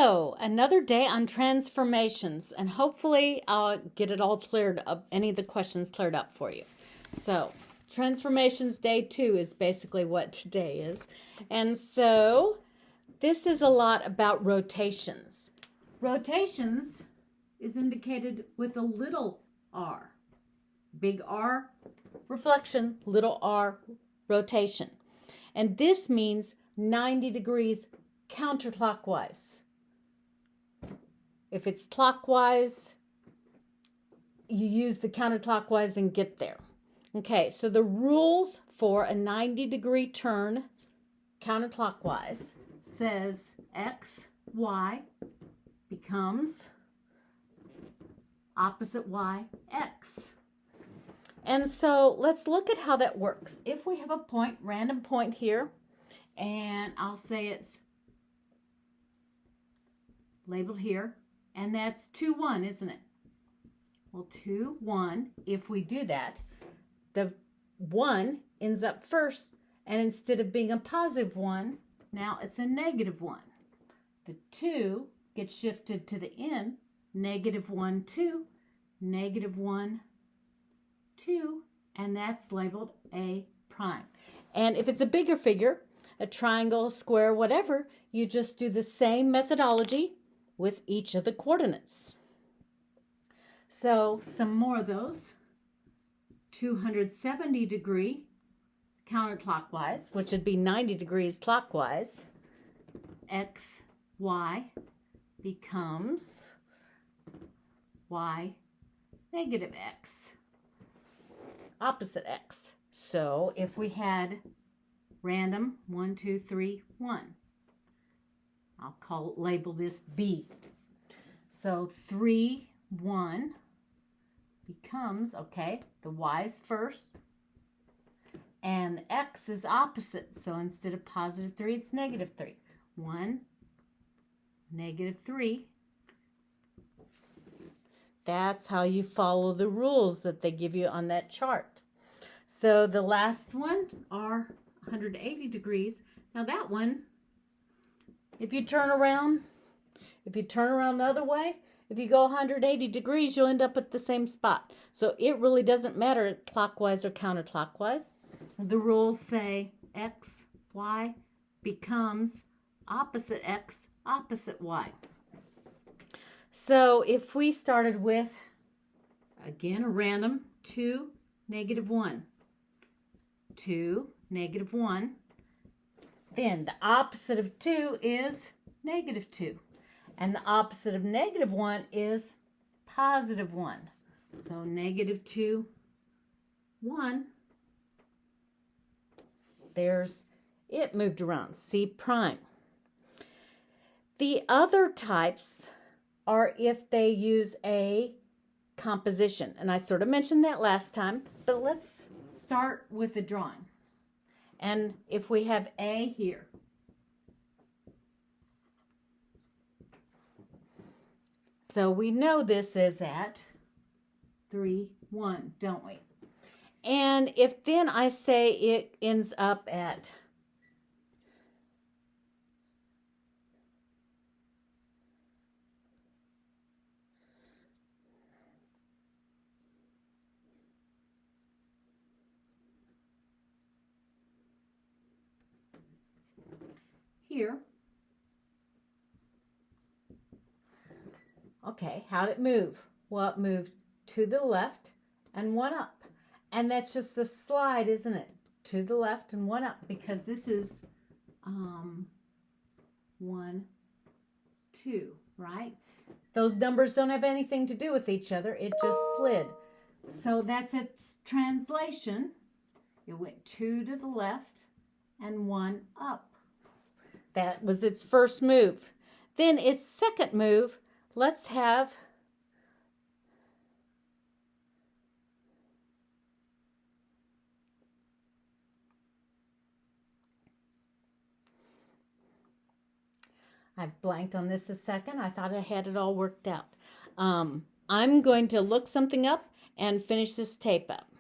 So, another day on transformations, and hopefully I'll get it all cleared up, any of the questions cleared up for you. So, transformations day 2 is basically what today is. And so, this is a lot about rotations. Rotations is indicated with a little r. Big R, reflection, little r, rotation. And this means 90 degrees counterclockwise. If it's clockwise, you use the counterclockwise and get there. Okay, so the rules for a 90-degree turn counterclockwise says x, y becomes opposite y, x. And so let's look at how that works. If we have a point, random point here, and I'll say it's labeled here, and that's 2, 1, isn't it? Well, 2, 1, if we do that, the 1 ends up first, and instead of being a positive 1, now it's a negative 1. The 2 gets shifted to the end, negative 1, 2, negative 1, 2, and that's labeled A prime. And if it's a bigger figure, a triangle, square, whatever, you just do the same methodology with each of the coordinates. So some more of those. 270 degree counterclockwise, which would be 90 degrees clockwise, x, y becomes y negative x, opposite x. So if we had random 1, 2, 3, 1, I'll label this B. So 3, 1 becomes, okay, the y's first, and x is opposite. So instead of positive 3, it's negative 3. 1, negative 3. That's how you follow the rules that they give you on that chart. So the last one are 180 degrees. Now that one, if you turn around the other way, if you go 180 degrees, you'll end up at the same spot. So it really doesn't matter clockwise or counterclockwise. The rules say x, y becomes opposite x, opposite y. So if we started with, again, a random 2, negative 1, 2, negative 1, then the opposite of 2 is negative 2. And the opposite of negative 1 is positive 1. So negative 2, 1. There's it moved around, C prime. The other types are if they use a composition. And I sort of mentioned that last time, but let's start with the drawing. And if we have A here, so we know this is at 3, 1, don't we? And if then I say it ends up at here. Okay, how'd it move? Well, it moved to the left and 1 up. And that's just the slide, isn't it? To the left and 1 up, because this is 1, 2, right? Those numbers don't have anything to do with each other. It just slid. So that's its translation. It went 2 to the left and 1 up. That was its first move. Then its second move, let's have I've blanked on this a second. I thought I had it all worked out. I'm going to look something up and finish this tape up.